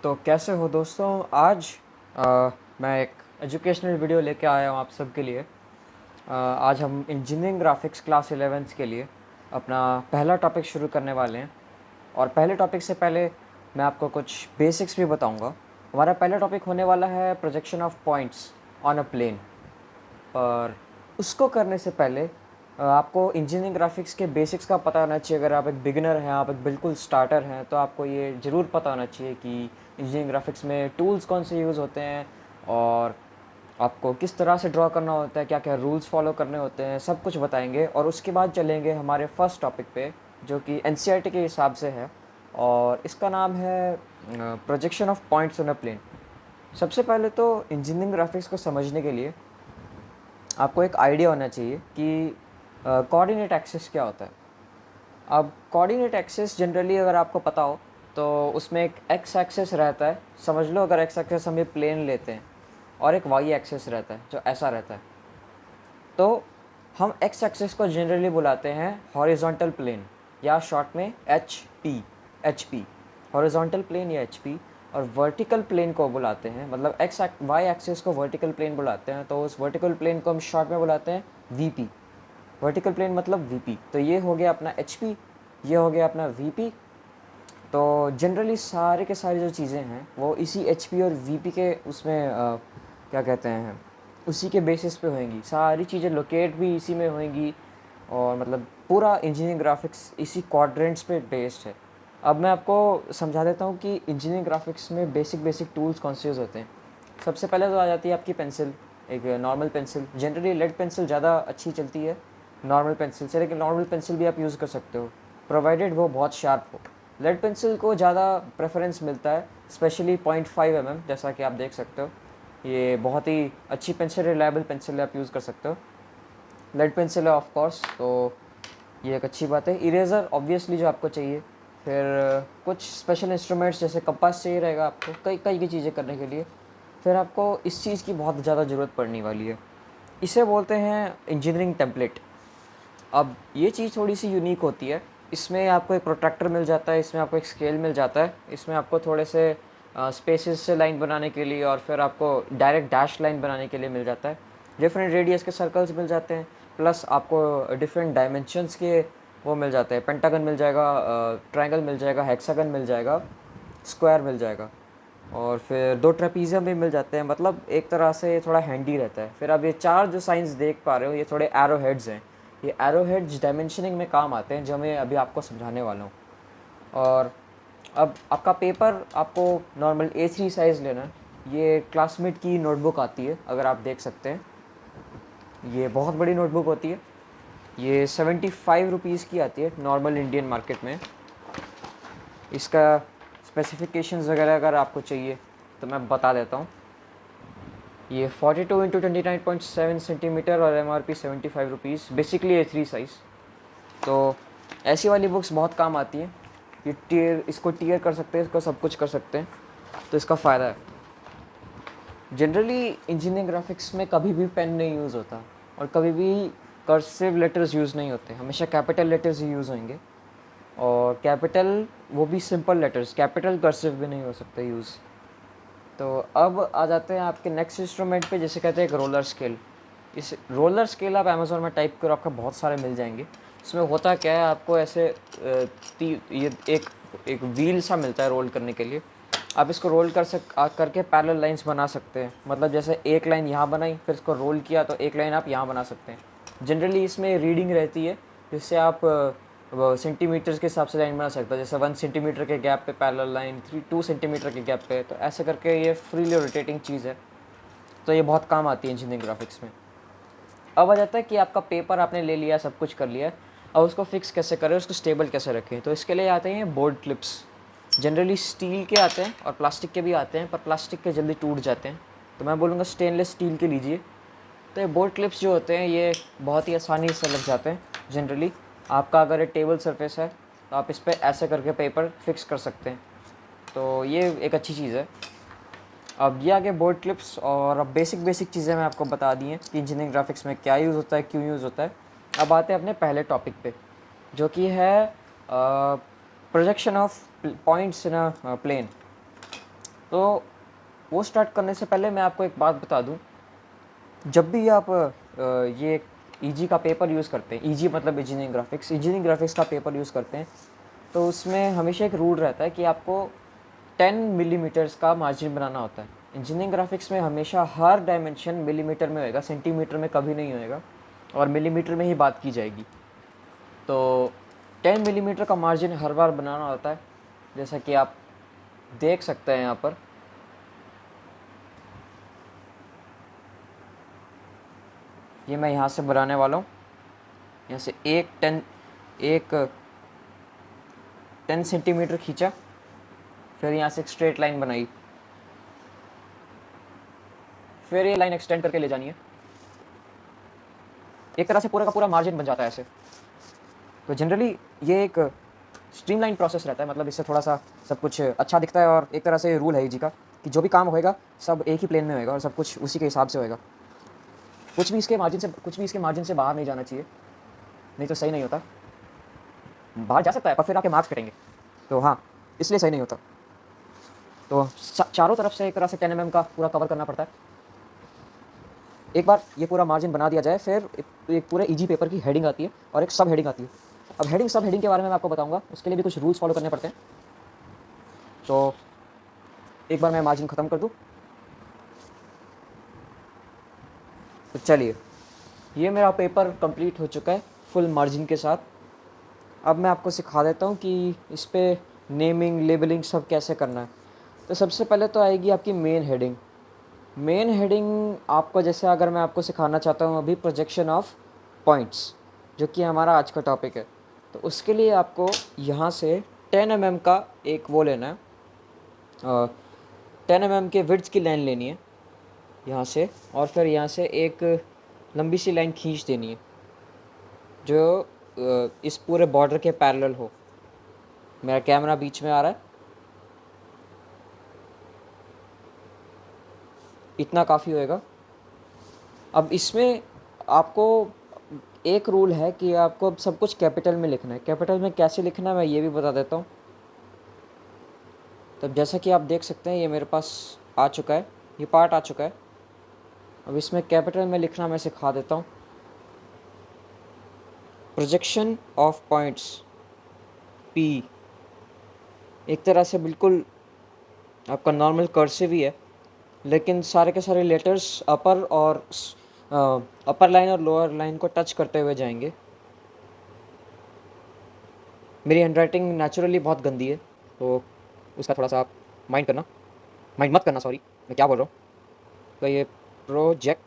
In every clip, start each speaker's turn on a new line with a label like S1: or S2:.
S1: तो कैसे हो दोस्तों। आज मैं एक एजुकेशनल वीडियो लेके आया हूँ आप सबके लिए। आज हम इंजीनियरिंग ग्राफिक्स क्लास 11th के लिए अपना पहला टॉपिक शुरू करने वाले हैं। और पहले टॉपिक से पहले मैं आपको कुछ बेसिक्स भी बताऊंगा। हमारा पहला टॉपिक होने वाला है projection of points on a plane. पर उसको करने से पहले आपको इंजीनियरिंग ग्राफिक्स के बेसिक्स का पता होना चाहिए। अगर आप एक बिगिनर हैं, आप एक बिल्कुल स्टार्टर हैं, तो आपको ये ज़रूर पता होना चाहिए कि इंजीनियरिंग ग्राफिक्स में टूल्स कौन से यूज़ होते हैं और आपको किस तरह से ड्रॉ करना होता है, क्या क्या रूल्स फॉलो करने होते हैं, सब कुछ बताएंगे। और उसके बाद चलेंगे हमारे फर्स्ट टॉपिक पे, जो कि एनसीईआरटी के हिसाब से है और इसका नाम है projection of points on a plane. सबसे पहले तो इंजीनियरिंग ग्राफिक्स को समझने के लिए आपको एक आइडिया होना चाहिए कि कोऑर्डिनेट एक्सिस क्या होता है। अब कोऑर्डिनेट एक्सिस जनरली अगर आपको पता हो तो उसमें एक एक्स एक्सिस रहता है। समझ लो अगर एक्स एक्सिस हम ये प्लेन लेते हैं और एक वाई एक्सिस रहता है जो ऐसा रहता है, तो हम एक्स एक्सिस को जनरली बुलाते हैं हॉरिजॉन्टल प्लेन या शॉर्ट में एच पी, हॉरिजॉन्टल प्लेन या एच पी। और वर्टिकल प्लेन को बुलाते हैं, मतलब वाई एक्सिस को वर्टिकल प्लेन बुलाते हैं, तो उस वर्टिकल प्लेन को हम शॉर्ट में बुलाते हैं वीपी। वर्टिकल प्लेन मतलब वीपी। तो ये हो गया अपना एचपी, ये हो गया अपना वीपी। तो जनरली सारे के सारी जो चीज़ें हैं वो इसी एचपी और वीपी के उसमें क्या कहते हैं, उसी के बेसिस पे होंगी। सारी चीज़ें लोकेट भी इसी में होंगी और मतलब पूरा इंजीनियरिंग ग्राफिक्स इसी क्वाड्रेंट्स पे बेस्ड है। अब मैं आपको समझा देता हूँ कि इंजीनियरिंग ग्राफिक्स में बेसिक टूल्स कौन से यूज़ होते हैं। सबसे पहले तो आ जाती है आपकी पेंसिल, एक normal pencil. Generally lead pencil ज़्यादा अच्छी चलती है नॉर्मल पेंसिल से, लेकिन नॉर्मल पेंसिल भी आप यूज़ कर सकते हो प्रोवाइडेड वो बहुत शार्प हो। लेड पेंसिल को ज़्यादा प्रेफरेंस मिलता है, स्पेशली 0.5 mm, जैसा कि आप देख सकते हो। ये बहुत ही अच्छी पेंसिल, रिलायबल पेंसिल आप यूज़ कर सकते हो। लेड पेंसिल है ऑफ कोर्स, तो ये एक अच्छी बात है। इरेज़र ऑब्वियसली जो आपको चाहिए। फिर कुछ स्पेशल इंस्ट्रूमेंट्स जैसे कंपास चाहिए रहेगा आपको कई कई की चीज़ें करने के लिए। फिर आपको इस चीज़ की बहुत ज़्यादा ज़रूरत पड़ने वाली है, इसे बोलते हैं इंजीनियरिंग टेम्पलेट। अब ये चीज़ थोड़ी सी यूनिक होती है। इसमें आपको एक प्रोट्रैक्टर मिल जाता है, इसमें आपको एक स्केल मिल जाता है, इसमें आपको थोड़े से स्पेसेस से लाइन बनाने के लिए और फिर आपको डायरेक्ट डैश लाइन बनाने के लिए मिल जाता है। डिफरेंट रेडियस के सर्कल्स मिल जाते हैं, प्लस आपको डिफरेंट डायमेंशंस के वो मिल जाते हैं। पेंटागन मिल जाएगा, ट्रायंगल मिल जाएगा, हेक्सागन मिल जाएगा, स्क्वायर मिल जाएगा, और फिर दो ट्रेपीजियम भी मिल जाते हैं। मतलब एक तरह से ये थोड़ा हैंडी रहता है। फिर अब ये चार जो साइंस देख पा रहे हो, ये थोड़े एरो हेड्स हैं। ये एरो हेड्स डायमेंशनिंग में काम आते हैं, जो मैं अभी आपको समझाने वाला हूँ। और अब आपका पेपर आपको नॉर्मल A3 साइज़ लेना है। ये क्लासमेट की नोटबुक आती है, अगर आप देख सकते हैं। ये बहुत बड़ी नोटबुक होती है। ये 75 रुपीज़ की आती है नॉर्मल इंडियन मार्केट में। इसका स्पेसिफिकेशंस वगैरह अगर आपको चाहिए तो मैं बता देता हूँ। ये 42x29.7 सेंटीमीटर और MRP 75 rupees, basically A3 size. तो ऐसी वाली बुक्स बहुत काम आती हैं। ये इसको टीयर कर सकते हैं, इसको सब कुछ कर सकते हैं, तो इसका फ़ायदा है। जनरली इंजीनियरिंग ग्राफिक्स में कभी भी पेन नहीं यूज़ होता और कभी भी कर्सिव लेटर्स यूज़ नहीं होते, हमेशा कैपिटल लेटर्स ही यूज़ होंगे। और कैपिटल वो भी सिंपल लेटर्स, कैपिटल कर्सिव भी नहीं हो सकते यूज़। तो अब आ जाते हैं आपके नेक्स्ट इंस्ट्रूमेंट पे, जिसे कहते हैं एक रोलर स्केल। इस रोलर स्केल आप अमेज़ोन में टाइप करो, आपका बहुत सारे मिल जाएंगे। इसमें होता क्या है, आपको ऐसे ये एक व्हील सा मिलता है रोल करने के लिए। आप इसको रोल करके पैरेलल लाइंस बना सकते हैं। मतलब जैसे एक लाइन यहाँ बनाई, फिर इसको रोल किया तो एक लाइन आप यहाँ बना सकते हैं। जनरली इसमें रीडिंग रहती है, जिससे आप सेंटीमीटर्स के हिसाब से लाइन बना सकता है। जैसे 1 सेंटीमीटर के गैप पे पैरेलल लाइन, 2 सेंटीमीटर के गैप पे, तो ऐसे करके ये फ्रीली रोटेटिंग चीज़ है। तो ये बहुत काम आती है इंजीनियरिंग ग्राफिक्स में। अब आ जाता है कि आपका पेपर आपने ले लिया, सब कुछ कर लिया, अब उसको फिक्स कैसे करें, उसको स्टेबल कैसे रखें। तो इसके लिए आते हैं बोर्ड क्लिप्स। जनरली स्टील के आते हैं और प्लास्टिक के भी आते हैं, पर प्लास्टिक के जल्दी टूट जाते हैं, तो मैं बोलूँगा स्टेनलेस स्टील के लीजिए। तो ये बोर्ड क्लिप्स जो होते हैं ये बहुत ही आसानी से लग जाते हैं। जनरली आपका अगर ये टेबल सरफेस है तो आप इस पर ऐसे करके पेपर फिक्स कर सकते हैं, तो ये एक अच्छी चीज़ है। अब ये आगे बोर्ड क्लिप्स और अब बेसिक चीज़ें मैं आपको बता दी हैं कि इंजीनियरिंग ग्राफिक्स में क्या यूज़ होता है, क्यों यूज़ होता है। अब आते हैं अपने पहले टॉपिक पे, जो कि है projection of points in a plane. तो वो स्टार्ट करने से पहले मैं आपको एक बात बता दूं, जब भी आप ये ईजी का पेपर यूज़ करते हैं, ईजी मतलब इंजीनियरिंग ग्राफिक्स का पेपर यूज़ करते हैं, तो उसमें हमेशा एक रूल रहता है कि आपको 10 मिलीमीटर्स का मार्जिन बनाना होता है। इंजीनियरिंग ग्राफिक्स में हमेशा हर डायमेंशन मिलीमीटर में होएगा, सेंटीमीटर में कभी नहीं होएगा, और मिलीमीटर में ही बात की जाएगी। तो 10 मिलीमीटर का मार्जिन हर बार बनाना होता है, जैसा कि आप देख सकते हैं यहाँ पर। ये मैं यहाँ से बनाने वाला हूँ, यहाँ से एक 10 सेंटीमीटर खींचा, फिर यहाँ से एक स्ट्रेट लाइन बनाई, फिर ये लाइन एक्सटेंड करके ले जानी है। एक तरह से पूरा का पूरा मार्जिन बन जाता है ऐसे। तो जनरली ये एक स्ट्रीमलाइन प्रोसेस रहता है, मतलब इससे थोड़ा सा सब कुछ अच्छा दिखता है, और एक तरह से रूल है ईजी का कि जो भी काम होएगा सब एक ही प्लेन में होएगा और सब कुछ उसी के हिसाब से होएगा। कुछ भी इसके मार्जिन से बाहर नहीं जाना चाहिए, नहीं तो सही नहीं होता। बाहर जा सकता है पर फिर आपके मार्क्स कटेंगे, तो हाँ, इसलिए सही नहीं होता। तो चारों तरफ से एक तरह से 10 mm का पूरा कवर करना पड़ता है। एक बार ये पूरा मार्जिन बना दिया जाए, फिर एक पूरे ईजी पेपर की हेडिंग आती है और एक सब हेडिंग आती है। अब सब हेडिंग के बारे में मैं आपको बताऊंगा, उसके लिए भी कुछ रूल्स फॉलो करने पड़ते हैं। तो एक बार मैं मार्जिन ख़त्म कर दूँ, तो चलिए, ये मेरा पेपर कंप्लीट हो चुका है फुल मार्जिन के साथ। अब मैं आपको सिखा देता हूँ कि इस पर नेमिंग लेबलिंग सब कैसे करना है। तो सबसे पहले तो आएगी आपकी मेन हेडिंग आपको, जैसे अगर मैं आपको सिखाना चाहता हूँ अभी प्रोजेक्शन ऑफ पॉइंट्स, जो कि हमारा आज का टॉपिक है, तो उसके लिए आपको यहाँ से 10 mm का एक वो लेना है, 10 mm के विड्थ की लाइन लेनी है यहाँ से, और फिर यहाँ से एक लंबी सी लाइन खींच देनी है जो इस पूरे बॉर्डर के पैरेलल हो। मेरा कैमरा बीच में आ रहा है, इतना काफ़ी होएगा। अब इसमें आपको एक रूल है कि आपको अब सब कुछ कैपिटल में लिखना है। कैपिटल में कैसे लिखना है मैं ये भी बता देता हूँ। तब जैसा कि आप देख सकते हैं ये मेरे पास आ चुका है, ये पार्ट आ चुका है। अब इसमें कैपिटल में लिखना मैं सिखा देता हूँ। प्रोजेक्शन ऑफ पॉइंट्स पी, एक तरह से बिल्कुल आपका नॉर्मल कर्सिव ही है, लेकिन सारे के सारे लेटर्स अपर लाइन और लोअर लाइन को टच करते हुए जाएंगे। मेरी हैंडराइटिंग नेचुरली बहुत गंदी है, तो उसका थोड़ा सा आप माइंड मत करना, सॉरी मैं क्या बोल रहा हूँ। तो ये प्रोजेक्शन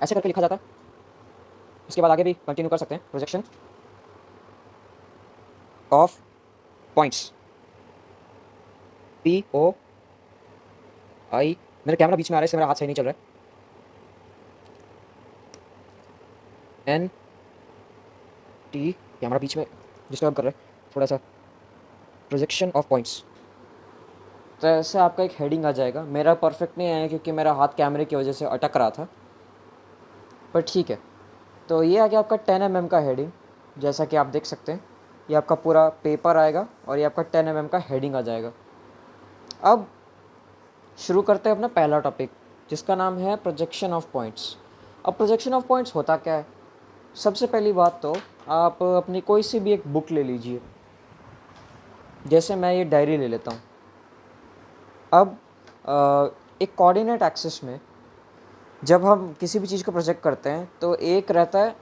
S1: ऐसे करके लिखा जाता है। उसके बाद आगे भी कंटिन्यू कर सकते हैं। प्रोजेक्शन ऑफ पॉइंट्स POI, मेरा कैमरा बीच में आ रहा है इसलिए मेरा हाथ सही नहीं चल रहा है। NT, कैमरा बीच में डिस्टर्ब कर रहा है थोड़ा सा। प्रोजेक्शन ऑफ पॉइंट्स, तो ऐसे आपका एक हेडिंग आ जाएगा। मेरा परफेक्ट नहीं आया क्योंकि मेरा हाथ कैमरे की वजह से अटक रहा था, पर ठीक है। तो ये आ गया आपका 10 mm का हेडिंग। जैसा कि आप देख सकते हैं ये आपका पूरा पेपर आएगा और ये आपका 10 mm का हेडिंग आ जाएगा। अब शुरू करते हैं अपना पहला टॉपिक, जिसका नाम है प्रोजेक्शन ऑफ पॉइंट्स। अब प्रोजेक्शन ऑफ पॉइंट्स होता क्या है? सबसे पहली बात तो आप अपनी कोई सी भी एक बुक ले लीजिए, जैसे मैं ये डायरी ले लेता हूँ। अब एक कोऑर्डिनेट एक्सिस में जब हम किसी भी चीज़ को प्रोजेक्ट करते हैं तो एक रहता है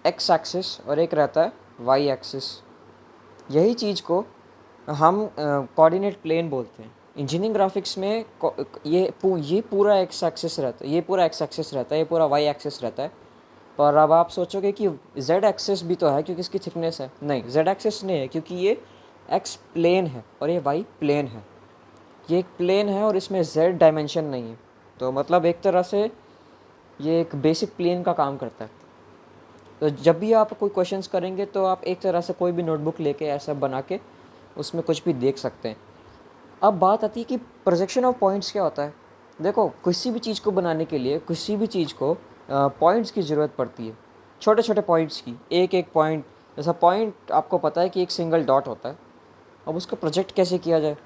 S1: एक्स एक्सिस और एक रहता है वाई एक्सिस। यही चीज़ को हम कोऑर्डिनेट प्लेन बोलते हैं। इंजीनियरिंग ग्राफिक्स में ये पूरा एक्स एक्सिस रहता है, ये पूरा एक्स एक्सिस रहता है, ये पूरा वाई एक्सिस रहता है। पर अब आप सोचोगे कि जेड एक्सिस भी तो है क्योंकि इसकी थिकनेस है। नहीं, जेड एक्सिस नहीं है क्योंकि ये एक्स प्लेन है और ये वाई प्लेन है। ये एक प्लेन है और इसमें जेड डायमेंशन नहीं है। तो मतलब एक तरह से ये एक बेसिक प्लेन का काम करता है। तो जब भी आप कोई क्वेश्चंस करेंगे तो आप एक तरह से कोई भी नोटबुक लेके ऐसा बना के उसमें कुछ भी देख सकते हैं। अब बात आती है कि प्रोजेक्शन ऑफ पॉइंट्स क्या होता है। देखो, किसी भी चीज़ को बनाने के लिए किसी भी चीज़ को पॉइंट्स की ज़रूरत पड़ती है, छोटे छोटे पॉइंट्स की। एक एक पॉइंट जैसा पॉइंट आपको पता है कि एक सिंगल डॉट होता है। अब उसको प्रोजेक्ट कैसे किया जाए?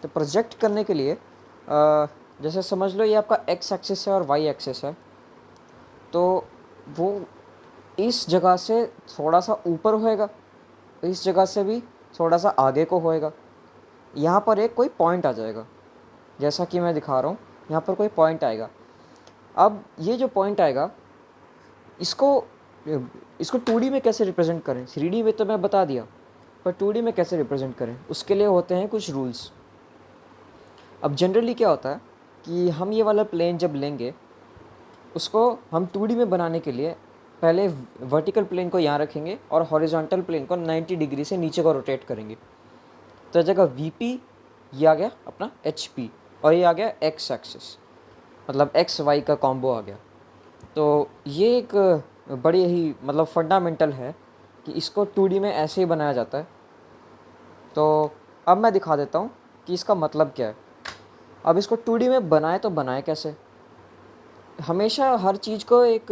S1: तो प्रोजेक्ट करने के लिए जैसे समझ लो ये आपका एक्स एक्सिस है और वाई एक्सिस है, तो वो इस जगह से थोड़ा सा ऊपर होएगा, इस जगह से भी थोड़ा सा आगे को होएगा। यहाँ पर एक कोई पॉइंट आ जाएगा, जैसा कि मैं दिखा रहा हूँ, यहाँ पर कोई पॉइंट आएगा। अब ये जो पॉइंट आएगा, इसको इसको 2D में कैसे रिप्रेजेंट करें? 3D में तो मैं बता दिया, पर 2D में कैसे रिप्रेजेंट करें उसके लिए होते हैं कुछ रूल्स। अब जनरली क्या होता है कि हम ये वाला प्लेन जब लेंगे, उसको हम 2D में बनाने के लिए पहले वर्टिकल प्लेन को यहाँ रखेंगे और हॉरिजॉन्टल प्लेन को 90 डिग्री से नीचे को रोटेट करेंगे। तो जगह VP ये आ गया अपना HP, और ये आ गया एक्स एक्सिस, मतलब XY का कॉम्बो आ गया। तो ये एक बड़ी ही मतलब फंडामेंटल है कि इसको 2D में ऐसे ही बनाया जाता है। तो अब मैं दिखा देता हूँ कि इसका मतलब क्या है। अब इसको 2D में बनाए तो बनाए कैसे? हमेशा हर चीज़ को एक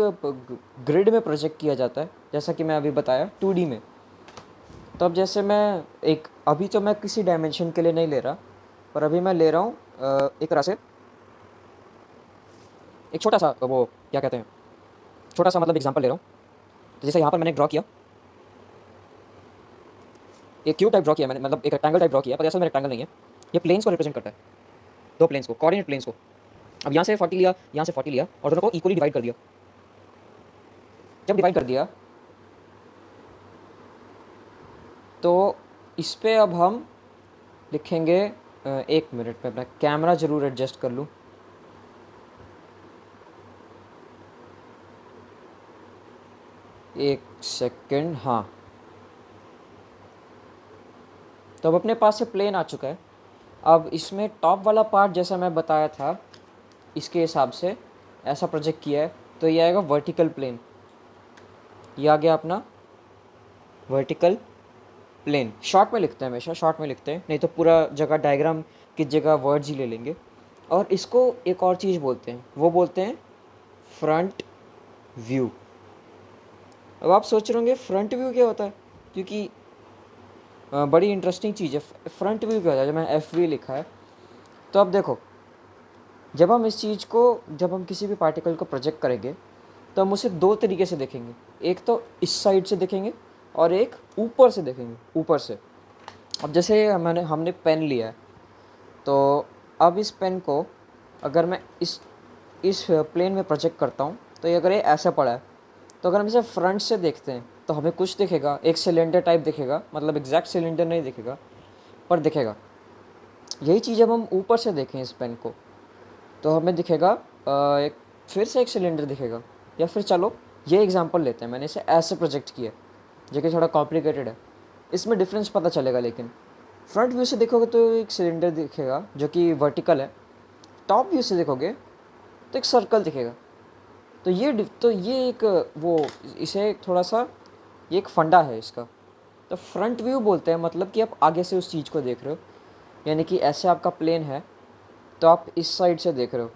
S1: ग्रिड में प्रोजेक्ट किया जाता है, जैसा कि मैं अभी बताया 2D में। तो अब जैसे मैं एक अभी तो मैं किसी डायमेंशन के लिए नहीं ले रहा, पर अभी मैं ले रहा हूँ एक तरह से एक छोटा सा वो क्या कहते हैं, छोटा सा मतलब एग्जांपल ले रहा हूँ। तो जैसे यहाँ पर मैंने ड्रॉ किया, एक क्यूब टाइप ड्रॉ किया मैंने, मतलब एक रेक्टेंगल टाइप ड्रॉ किया, पर असल में रेक्टेंगल नहीं है। ये प्लेन्स को रिप्रेजेंट करता है, दो प्लेन्स को, कोऑर्डिनेट प्लेन्स को। अब यहाँ से 40 लिया, यहाँ से 40 लिया, और दोनों को इक्वली डिवाइड कर दिया। जब डिवाइड कर दिया तो इस पर अब हम लिखेंगे, एक मिनट में अपना कैमरा ज़रूर एडजस्ट कर लूँ। एक सेकंड, हाँ। तो अब अपने पास से प्लेन आ चुका है। अब इसमें टॉप वाला पार्ट जैसा मैं बताया था, इसके हिसाब से ऐसा प्रोजेक्ट किया है, तो ये आएगा वर्टिकल प्लेन। ये आ गया अपना वर्टिकल प्लेन। शॉर्ट में लिखते हैं, हमेशा शॉर्ट में लिखते हैं, नहीं तो पूरा जगह डायग्राम की जगह वर्ड्स ही ले लेंगे। और इसको एक और चीज़ बोलते हैं, वो बोलते हैं फ्रंट व्यू। अब आप सोच रहे होंगे फ्रंट व्यू क्या होता है, क्योंकि बड़ी इंटरेस्टिंग चीज़ है। फ्रंट व्यू क्या होता है? जब मैं FV लिखा है, तो अब देखो, जब हम इस चीज़ को, जब हम किसी भी पार्टिकल को प्रोजेक्ट करेंगे, तो हम उसे दो तरीके से देखेंगे। एक तो इस साइड से देखेंगे और एक ऊपर से देखेंगे, ऊपर से। अब जैसे हमने पेन लिया है, तो अब इस पेन को अगर मैं इस प्लेन में प्रोजेक्ट करता हूँ, तो ये अगर ये ऐसा पड़ा है, तो अगर हम इसे फ्रंट से देखते हैं तो हमें कुछ दिखेगा, एक सिलेंडर टाइप दिखेगा, मतलब एग्जैक्ट सिलेंडर नहीं दिखेगा, पर दिखेगा। यही चीज़ जब हम ऊपर से देखें इस पेन को, तो हमें दिखेगा एक फिर से एक सिलेंडर दिखेगा। या फिर चलो ये एग्जांपल लेते हैं, मैंने इसे ऐसे प्रोजेक्ट किया, जो कि थोड़ा कॉम्प्लिकेटेड है, इसमें डिफरेंस पता चलेगा। लेकिन फ्रंट व्यू से देखोगे तो एक सिलेंडर दिखेगा जो कि वर्टिकल है, टॉप व्यू से देखोगे तो एक सर्कल दिखेगा। तो ये एक वो, इसे थोड़ा सा, ये एक फंडा है इसका। तो फ्रंट व्यू बोलते हैं, मतलब कि आप आगे से उस चीज़ को देख रहे हो, यानी कि ऐसे आपका प्लेन है तो आप इस साइड से देख रहे हो।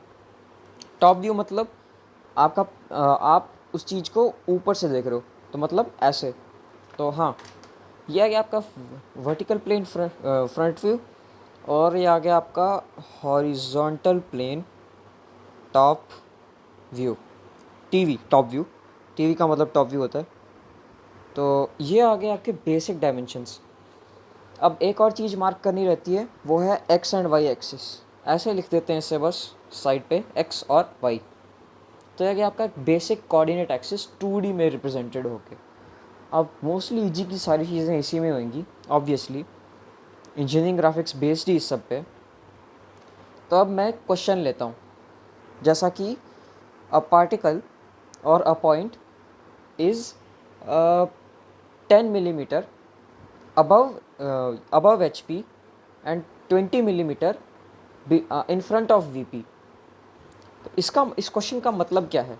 S1: टॉप व्यू मतलब आपका आप उस चीज़ को ऊपर से देख रहे हो, तो मतलब ऐसे। तो हाँ, ये आ गया आपका वर्टिकल प्लेन फ्रंट व्यू, और ये आ गया आपका horizontal plane top view, TV top view. TV का मतलब टॉप व्यू होता है। तो ये आ गए आपके बेसिक डायमेंशंस। अब एक और चीज़ मार्क करनी रहती है, वो है X एंड Y एक्सिस। ऐसे लिख देते हैं इसे बस साइड पे, X और Y। तो ये गया आपका बेसिक कोऑर्डिनेट एक्सिस 2D में रिप्रेजेंटेड होके। अब मोस्टली जी की सारी चीज़ें इसी में होंगी, ऑब्वियसली इंजीनियरिंग ग्राफिक्स बेस्ड ही इस सब पे। तो अब मैं क्वेश्चन लेता हूँ, जैसा कि अ पार्टिकल और a point is 10 millimetre above HP and 20 millimetre in front of VP। तो इस क्वेश्चन का मतलब क्या है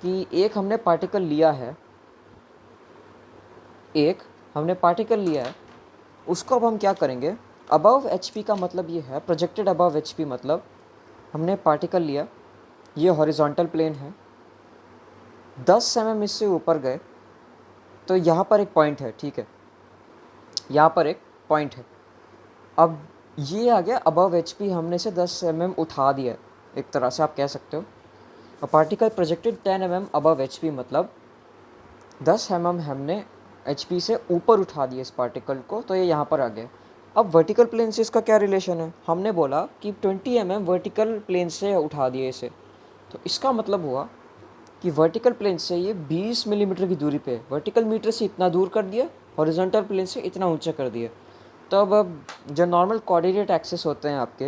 S1: कि एक हमने पार्टिकल लिया है, उसको अब हम क्या करेंगे? अबव HP का मतलब ये है, प्रोजेक्टेड अबव HP मतलब हमने पार्टिकल लिया, ये हॉरिजॉन्टल प्लेन है, 10 mm इससे ऊपर गए, तो यहाँ पर एक पॉइंट है, ठीक है, यहाँ पर एक पॉइंट है। अब ये आ गया अबव एच पी, हमने से 10 mm उठा दिया, एक तरह से आप कह सकते हो। A particle projected 10 mm above H P, मतलब 10 mm हमने एच पी से ऊपर उठा दिया इस पार्टिकल को, तो ये यहाँ पर आ गया। अब वर्टिकल प्लेन से इसका क्या रिलेशन है? हमने बोला कि 20 mm वर्टिकल प्लेन से उठा दिए इसे, तो इसका मतलब हुआ कि वर्टिकल प्लेन से ये 20 मिलीमीटर की दूरी पे, वर्टिकल मीटर से इतना दूर कर दिया, हॉरिजॉन्टल प्लेन से इतना ऊंचा कर दिया। तो अब जो नॉर्मल कोऑर्डिनेट एक्सिस होते हैं आपके,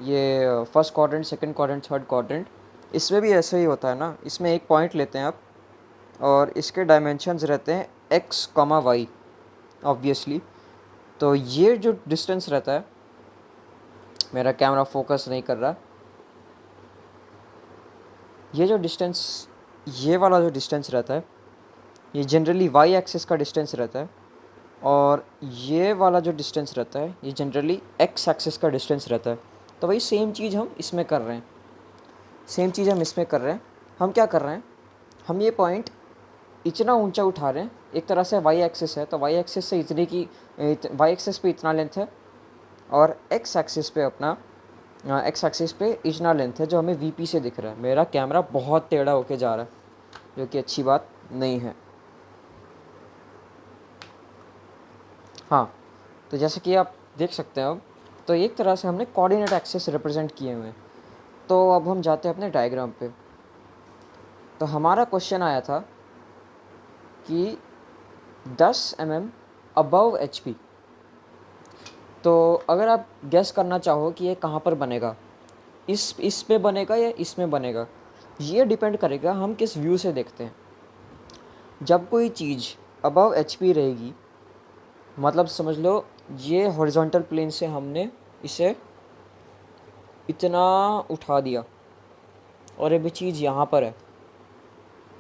S1: ये first quadrant, second quadrant, third quadrant, इसमें भी ऐसे ही होता है ना। इसमें एक पॉइंट लेते हैं आप और इसके डायमेंशंस रहते हैं x, y ऑब्वियसली। तो ये जो डिस्टेंस रहता है, मेरा कैमरा फोकस नहीं कर रहा, ये जो डिस्टेंस, ये वाला जो डिस्टेंस रहता है, ये जनरली y एक्सिस का डिस्टेंस रहता है, और ये वाला जो डिस्टेंस रहता है ये जनरली x एक्सिस का डिस्टेंस रहता है। तो वही सेम चीज़ हम इसमें कर रहे हैं, सेम चीज़ हम इसमें कर रहे हैं। हम क्या कर रहे हैं, हम ये पॉइंट इतना ऊंचा उठा रहे हैं, एक तरह से y एक्सिस है, तो y एक्सिस से इतने की, y एक्सिस पे इतना लेंथ है, और x एक्सिस पे अपना, x एक्सिस पे इतना लेंथ है जो हमें vp से दिख रहा है। मेरा कैमरा बहुत टेढ़ा होके जा रहा है, जो कि अच्छी बात नहीं है। हाँ, तो जैसे कि आप देख सकते हैं अब, तो एक तरह से हमने कोऑर्डिनेट एक्सिस रिप्रेजेंट किए हुए हैं। तो अब हम जाते हैं अपने डायग्राम पे। तो हमारा क्वेश्चन आया था कि 10 mm अबव एच पी। तो अगर आप गेस करना चाहो कि ये कहाँ पर बनेगा, इस पे बनेगा या इसमें बनेगा, ये डिपेंड करेगा हम किस व्यू से देखते हैं। जब कोई चीज़ अबव एच पी रहेगी, मतलब समझ लो ये हॉरिजॉन्टल प्लेन से हमने इसे इतना उठा दिया और ये भी चीज़ यहाँ पर है।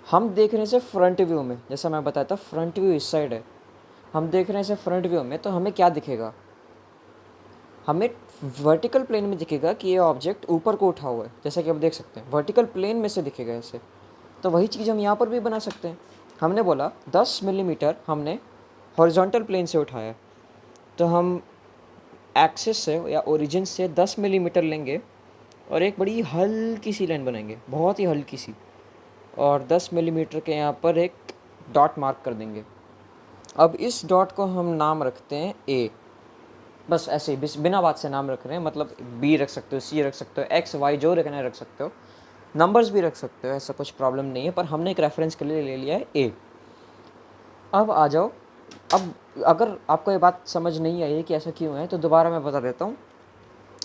S1: हम देख रहे हैं सिर्फ फ्रंट व्यू में, जैसा मैं बताया था फ्रंट व्यू इस साइड है, हम देख रहे हैं सिर्फ फ्रंट व्यू में, तो हमें क्या दिखेगा, हमें वर्टिकल प्लेन में दिखेगा कि ये ऑब्जेक्ट ऊपर को उठा हुआ है, जैसा कि आप देख सकते हैं वर्टिकल प्लेन में से दिखेगा ऐसे। तो वही चीज़ हम यहाँ पर भी बना सकते हैं। हमने बोला 10 मिलीमीटर हमने हॉरिजॉन्टल प्लेन से उठाया, तो हम एक्सिस से या ओरिजिन से 10 मिलीमीटर लेंगे और एक बड़ी हल्की सी लाइन बनाएंगे, बहुत ही हल्की सी, और 10 मिलीमीटर के यहाँ पर एक डॉट मार्क कर देंगे। अब इस डॉट को हम नाम रखते हैं ए, बस ऐसे ही बिना बात से नाम रख रहे हैं, मतलब बी रख सकते हो, सी रख सकते हो, एक्स वाई जो रखना है रख सकते हो, नंबर्स भी रख सकते हो, ऐसा कुछ प्रॉब्लम नहीं है, पर हमने एक रेफरेंस के लिए ले लिया है ए। अब आ जाओ, अब अगर आपको ये बात समझ नहीं आई है कि ऐसा क्यों है, तो दोबारा मैं बता देता हूँ।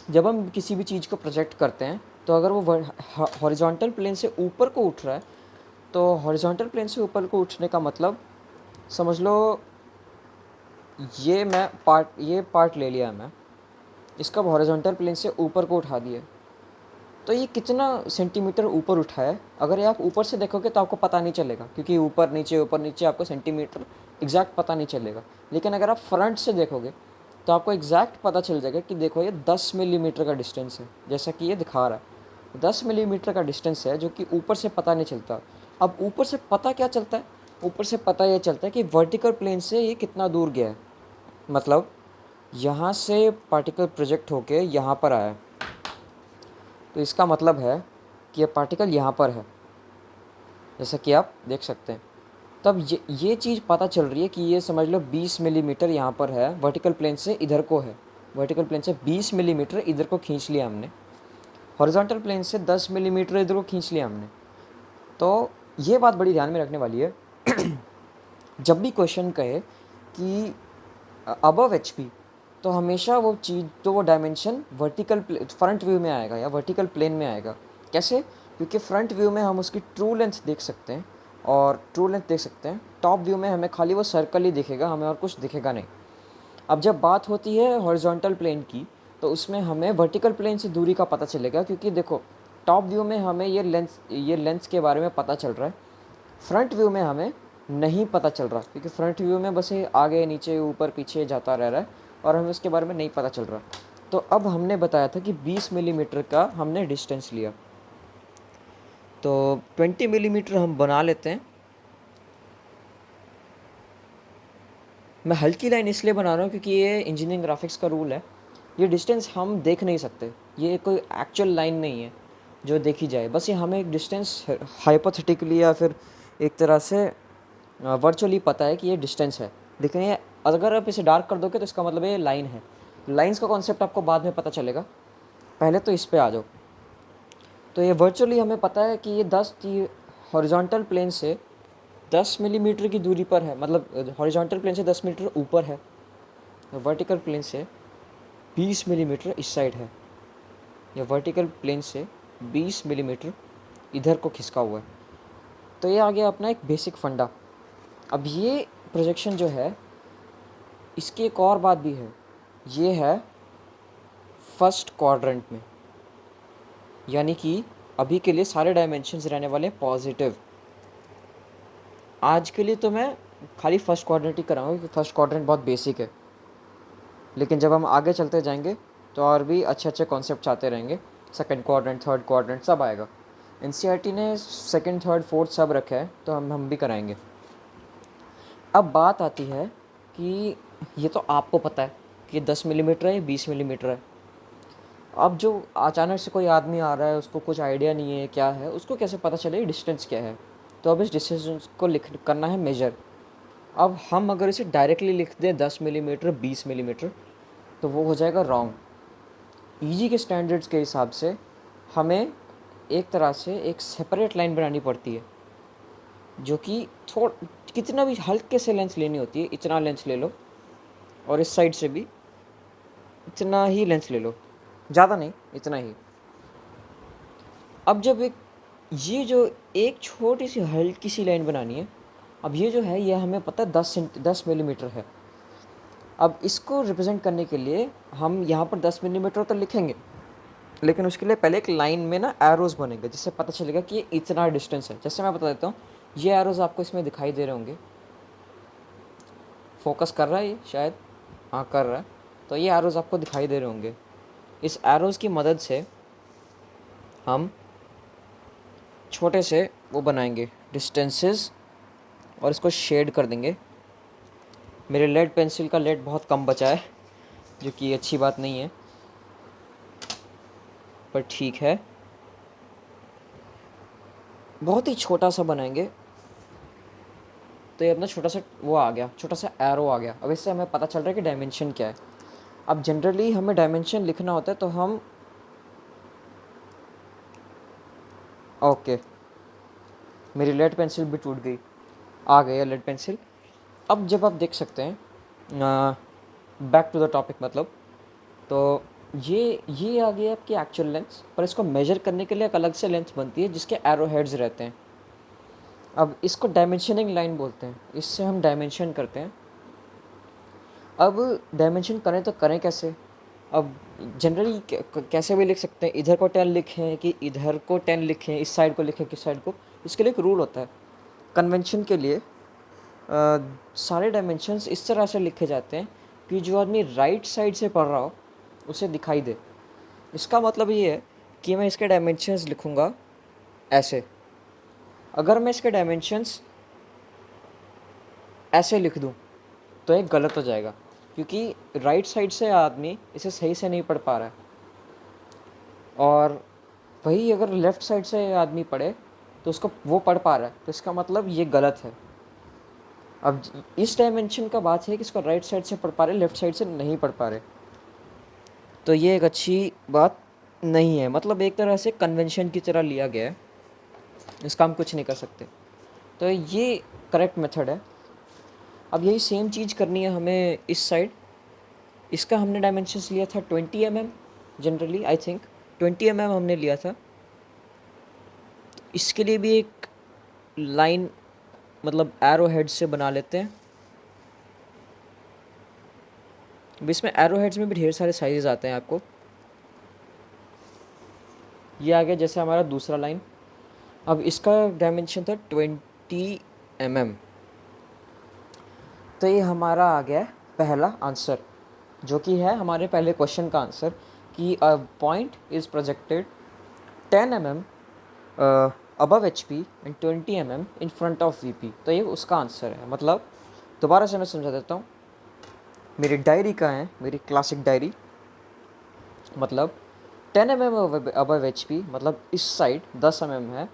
S1: जब हम किसी भी चीज़ को प्रोजेक्ट करते हैं, तो अगर वो हॉरिजॉन्टल प्लेन से ऊपर को उठ रहा है, तो हॉरिजॉन्टल प्लेन से ऊपर को उठने का मतलब समझ लो ये पार्ट ले लिया मैं, इसका हॉरिजॉन्टल प्लेन से ऊपर को उठा दिया, तो ये कितना सेंटीमीटर ऊपर उठा है, अगर ये आप ऊपर से देखोगे तो आपको पता नहीं चलेगा, क्योंकि ऊपर नीचे आपको सेंटीमीटर एग्जैक्ट पता नहीं चलेगा। लेकिन अगर आप फ्रंट से देखोगे तो आपको एग्जैक्ट पता चल जाएगा कि देखो ये 10 मिलीमीटर का डिस्टेंस है, जैसा कि ये दिखा रहा है 10 मिलीमीटर का डिस्टेंस है, जो कि ऊपर से पता नहीं चलता। अब ऊपर से पता क्या चलता है, ऊपर से पता ये चलता है कि वर्टिकल प्लेन से ये कितना दूर गया है, मतलब यहाँ से पार्टिकल प्रोजेक्ट होके यहाँ पर आया है, तो इसका मतलब है कि ये पार्टिकल यहाँ पर है, जैसा कि आप देख सकते हैं। तब ये चीज़ पता चल रही है कि ये समझ लो 20 मिलीमीटर यहाँ पर है, वर्टिकल प्लेन से इधर को है, वर्टिकल प्लेन से 20 मिलीमीटर इधर को खींच लिया हमने, हॉरिजॉन्टल प्लेन से 10 मिलीमीटर इधर को खींच लिया हमने। तो ये बात बड़ी ध्यान में रखने वाली है। जब भी क्वेश्चन कहे कि अबव एच पी, तो हमेशा वो चीज़, तो वो डायमेंशन वर्टिकल फ्रंट व्यू में आएगा या वर्टिकल प्लेन में आएगा। कैसे? क्योंकि फ्रंट व्यू में हम उसकी ट्रू लेंथ देख सकते हैं, और ट्रू लेंथ देख सकते हैं। टॉप व्यू में हमें खाली वो सर्कल ही दिखेगा, हमें और कुछ दिखेगा नहीं। अब जब बात होती है हॉरिजॉन्टल प्लेन की, तो उसमें हमें वर्टिकल प्लेन से दूरी का पता चलेगा, क्योंकि देखो टॉप व्यू में हमें ये लेंस के बारे में पता चल रहा है, फ्रंट व्यू में हमें नहीं पता चल रहा, क्योंकि फ्रंट व्यू में बस ये आगे नीचे ऊपर पीछे जाता रह रहा है और हमें उसके बारे में नहीं पता चल रहा। तो अब हमने बताया था कि 20 मिलीमीटर का हमने डिस्टेंस लिया, तो 20 मिलीमीटर हम बना लेते हैं। मैं हल्की लाइन इसलिए बना रहा हूँ क्योंकि ये इंजीनियरिंग ग्राफिक्स का रूल है, ये डिस्टेंस हम देख नहीं सकते, ये कोई एक्चुअल लाइन नहीं है जो देखी जाए, बस ये हमें एक डिस्टेंस हाइपोथेटिकली या फिर एक तरह से वर्चुअली पता है कि ये डिस्टेंस है। लेकिन ये अगर आप इसे डार्क कर दोगे तो इसका मतलब ये लाइन है। लाइंस का कॉन्सेप्ट आपको बाद में पता चलेगा, पहले तो इस पे आ जाओ। तो ये वर्चुअली हमें पता है कि ये 10 हॉरिजॉन्टल प्लेन से 10 मिलीमीटर की दूरी पर है, मतलब हॉरिजॉन्टल प्लेन से 10 मीटर ऊपर है, वर्टिकल प्लेन से 20 मिलीमीटर इस साइड है, या वर्टिकल प्लेन से 20 मिलीमीटर इधर को खिसका हुआ है। तो ये आ गया अपना एक बेसिक फंडा। अब ये प्रोजेक्शन जो है इसकी एक और बात भी है, ये है फर्स्ट क्वाड्रेंट में, यानी कि अभी के लिए सारे डायमेंशंस रहने वाले पॉजिटिव। आज के लिए तो मैं खाली फर्स्ट क्वाड्रेंट ही कराऊंगा क्योंकि फर्स्ट क्वाड्रेंट बहुत बेसिक है, लेकिन जब हम आगे चलते जाएंगे तो और भी अच्छे अच्छे कॉन्सेप्ट आते रहेंगे। सेकंड क्वाड्रेंट, थर्ड क्वाड्रेंट सब आएगा। एनसीईआरटी ने सेकंड, थर्ड, फोर्थ सब रखा है, तो हम भी कराएंगे। अब बात आती है कि ये तो आपको पता है कि 10 मिलीमीटर है, 20 मिलीमीटर है। अब जो अचानक से कोई आदमी आ रहा है, उसको कुछ आइडिया नहीं है क्या है, उसको कैसे पता चले डिस्टेंस क्या है? तो अब इस डिस्टेंस को करना है मेजर। अब हम अगर इसे डायरेक्टली लिख दें 10 मिलीमीटर, 20 मिलीमीटर, तो वो हो जाएगा रॉन्ग। ईजी के स्टैंडर्ड्स के हिसाब से हमें एक तरह से एक सेपरेट लाइन बनानी पड़ती है, जो कि कितना भी हल्के से लेंथ लेनी होती है, इतना लेंथ ले लो, और इस साइड से भी इतना ही लेंथ ले लो, ज़्यादा नहीं, इतना ही। अब जब ये जो एक छोटी सी हल्की सी लाइन बनानी है, अब ये जो है ये हमें पता है 10 मिलीमीटर है। अब इसको रिप्रेजेंट करने के लिए हम यहाँ पर 10 मिलीमीटर तो लिखेंगे, लेकिन उसके लिए पहले एक लाइन में ना एरोज़ बनेंगे, जिससे पता चलेगा कि ये इतना डिस्टेंस है। जैसे मैं बता देता हूँ, ये एरोज़ आपको इसमें दिखाई दे रहे होंगे, फोकस कर रहा है ये शायद, हाँ कर रहा है। तो ये एरोज़ आपको दिखाई दे रहे होंगे। इस एरोज़ की मदद से हम छोटे से वो बनाएंगे डिस्टेंसेस, और इसको शेड कर देंगे। मेरे लेड पेंसिल का लेड बहुत कम बचा है, जो कि अच्छी बात नहीं है, पर ठीक है। बहुत ही छोटा सा बनाएंगे, तो ये अपना छोटा सा वो आ गया, छोटा सा एरो आ गया। अब इससे हमें पता चल रहा है कि डायमेंशन क्या है। अब जनरली हमें डायमेंशन लिखना होता है, तो हम ओके, मेरी लेड पेंसिल भी टूट गई, आ गया लेड पेंसिल। अब जब आप देख सकते हैं, बैक टू द टॉपिक, मतलब तो ये आ गई आपकी एक्चुअल लेंथ, पर इसको मेजर करने के लिए एक अलग से लेंथ बनती है जिसके एरो हेड्स रहते हैं। अब इसको डायमेंशनिंग लाइन बोलते हैं, इससे हम डायमेंशन करते हैं। अब डायमेंशन करें तो करें कैसे? अब जनरली कैसे भी लिख सकते हैं, इधर को 10 लिखें कि इधर को 10 लिखें, इस साइड को लिखें कि इस साइड को। इसके लिए एक रूल होता है कन्वेंशन के लिए। सारे डायमेंशंस इस तरह से लिखे जाते हैं कि जो आदमी राइट साइड से पढ़ रहा हो उसे दिखाई दे। इसका मतलब ये है कि मैं इसके डायमेंशंस लिखूँगा ऐसे। अगर मैं इसके डायमेंशंस ऐसे लिख दूँ तो ये गलत हो जाएगा, क्योंकि राइट साइड से आदमी इसे सही से नहीं पढ़ पा रहा है, और वही अगर लेफ़्ट साइड से आदमी पढ़े तो उसको वो पढ़ पा रहा है, तो इसका मतलब ये गलत है। अब इस डायमेंशन का बात है कि इसको राइट साइड से पढ़ पा रहे, लेफ़्ट साइड से नहीं पढ़ पा रहे, तो ये एक अच्छी बात नहीं है। मतलब एक तरह से कन्वेंशन की तरह लिया गया है, इसका हम कुछ नहीं कर सकते। तो ये करेक्ट मेथड है। अब यही सेम चीज़ करनी है हमें इस साइड। इसका हमने डायमेंशंस लिया था 20 mm, generally I think 20 mm हमने लिया था। इसके लिए भी एक लाइन, मतलब एरो हेड से बना लेते हैं। अब इसमें एरो हेड्स में भी ढेर सारे साइजेस आते हैं आपको। ये आ गया जैसे हमारा दूसरा लाइन। अब इसका डायमेंशन था 20 mm। तो ये हमारा आ गया पहला आंसर, जो कि है हमारे पहले क्वेश्चन का आंसर, कि a point is projected 10 mm above HP and 20 mm in front of VP। तो ये उसका आंसर है। मतलब दोबारा से मैं समझा देता हूँ मेरी डायरी का है, मेरी क्लासिक डायरी, मतलब 10 mm अबव एच पी, मतलब इस साइड 10 mm है,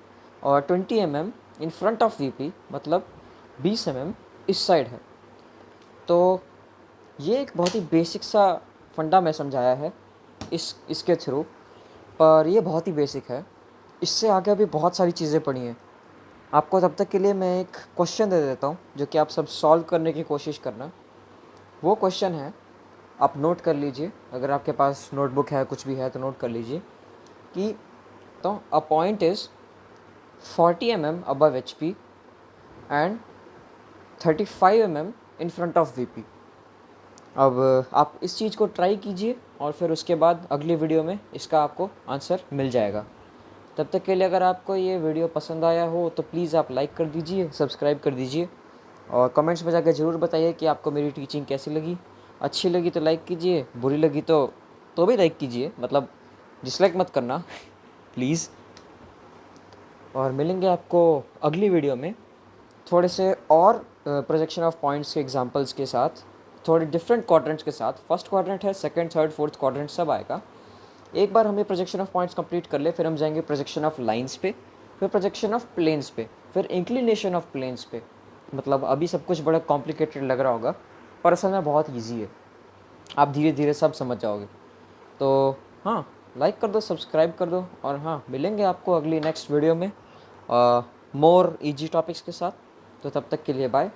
S1: और 20 mm in front of V P, मतलब 20 mm इस साइड है। तो ये एक बहुत ही बेसिक सा फंडा मैं समझाया है इसके थ्रू, पर ये बहुत ही बेसिक है। इससे आगे अभी बहुत सारी चीज़ें पढ़ी हैं आपको। तब तक के लिए मैं एक क्वेश्चन दे देता हूँ जो कि आप सब सॉल्व करने की कोशिश करना। वो क्वेश्चन है, आप नोट कर लीजिए, अगर आपके पास नोटबुक है कुछ भी है तो नोट कर लीजिए कि तो a point is 40 mm above HP and 35 mm in front of VP। अब आप इस चीज़ को ट्राई कीजिए और फिर उसके बाद अगली वीडियो में इसका आपको आंसर मिल जाएगा। तब तक के लिए अगर आपको ये वीडियो पसंद आया हो तो प्लीज़ आप लाइक कर दीजिए, सब्सक्राइब कर दीजिए, और कमेंट्स में जाकर ज़रूर बताइए कि आपको मेरी टीचिंग कैसी लगी। अच्छी लगी तो लाइक कीजिए, बुरी लगी तो भी लाइक कीजिए, मतलब डिसलाइक मत करना प्लीज़। और मिलेंगे आपको अगली वीडियो में थोड़े से और प्रोजेक्शन ऑफ पॉइंट्स के एग्जांपल्स के साथ, थोड़े डिफरेंट क्वाड्रेंट्स के साथ। फर्स्ट क्वाड्रेंट है, सेकंड, थर्ड, फोर्थ क्वाड्रेंट सब आएगा। एक बार हमें प्रोजेक्शन ऑफ पॉइंट्स कंप्लीट कर ले, फिर हम जाएंगे प्रोजेक्शन ऑफ लाइंस पे, फिर प्रोजेक्शन ऑफ प्लेन्स पे, फिर इंक्लिनेशन ऑफ प्लेन्स पे। मतलब अभी सब कुछ बड़ा कॉम्प्लिकेटेड लग रहा होगा, पर असल में बहुत ईजी है, आप धीरे धीरे सब समझ जाओगे। तो हाँ, लाइक कर दो, सब्सक्राइब कर दो, और हाँ, मिलेंगे आपको अगली नेक्स्ट वीडियो में मोर ईजी टॉपिक्स के साथ। तो तब तक के लिए बाय।